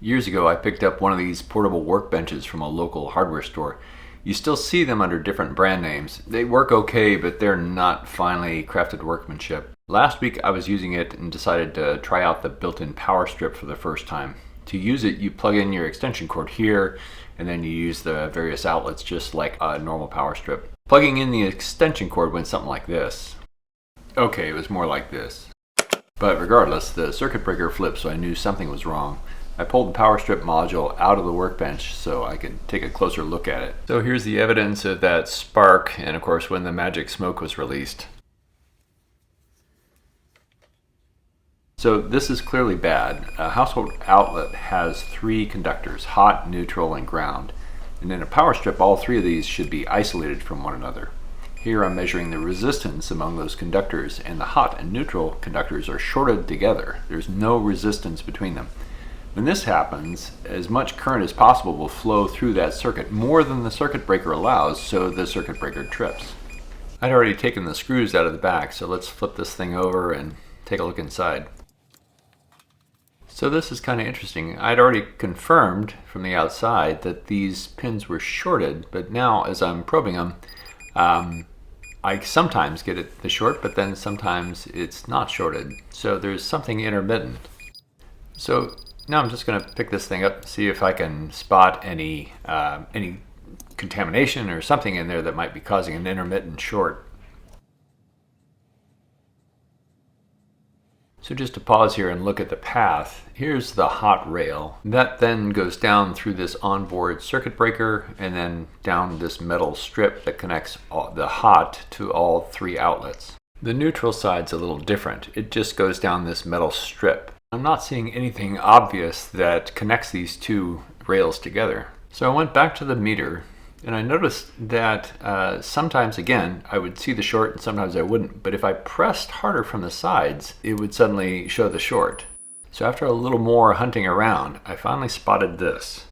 Years ago, I picked up one of these portable workbenches from a local hardware store. You still see them under different brand names. They work okay, but they're not finely crafted workmanship. Last week, I was using it and decided to try out the built-in power strip for the first time. To use it, you plug in your extension cord here, and then you use the various outlets just like a normal power strip. Plugging in the extension cord went something like this. Okay, it was more like this. But regardless, the circuit breaker flipped, so I knew something was wrong. I pulled the power strip module out of the workbench so I could take a closer look at it. So here's the evidence of that spark, and of course when the magic smoke was released. So this is clearly bad. A household outlet has 3 conductors, hot, neutral, and ground. And in a power strip, all 3 of these should be isolated from one another. Here I'm measuring the resistance among those conductors, and the hot and neutral conductors are shorted together. There's no resistance between them. When this happens, as much current as possible will flow through that circuit, more than the circuit breaker allows, so the circuit breaker trips. I'd already taken the screws out of the back, so let's flip this thing over and take a look inside. So this is kind of interesting. I'd already confirmed from the outside that these pins were shorted, but now as I'm probing them, I sometimes get the short, but then sometimes it's not shorted. So there's something intermittent. So now I'm just going to pick this thing up, see if I can spot any contamination or something in there that might be causing an intermittent short. So just to pause here and look at the path, here's the hot rail. That then goes down through this onboard circuit breaker and then down this metal strip that connects the hot to all 3 outlets. The neutral side's a little different. It just goes down this metal strip. I'm not seeing anything obvious that connects these 2 rails together. So I went back to the meter and I noticed that sometimes, again, I would see the short and sometimes I wouldn't. But if I pressed harder from the sides, it would suddenly show the short. So after a little more hunting around, I finally spotted this.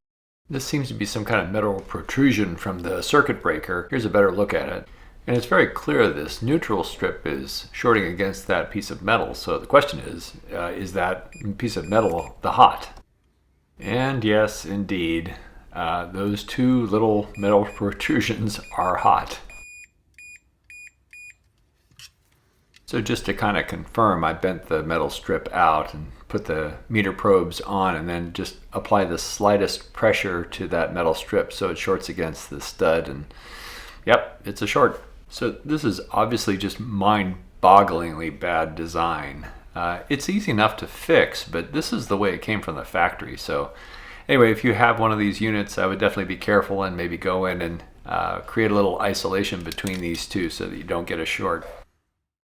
This seems to be some kind of metal protrusion from the circuit breaker. Here's a better look at it. And it's very clear this neutral strip is shorting against that piece of metal. So the question is that piece of metal the hot? And yes, indeed. Those 2 little metal protrusions are hot. So just to kind of confirm, I bent the metal strip out and put the meter probes on and then just apply the slightest pressure to that metal strip so it shorts against the stud, and yep, it's a short. So this is obviously just mind-bogglingly bad design. It's easy enough to fix, but this is the way it came from the factory. So anyway, if you have one of these units, I would definitely be careful and maybe go in and create a little isolation between these 2 so that you don't get a short.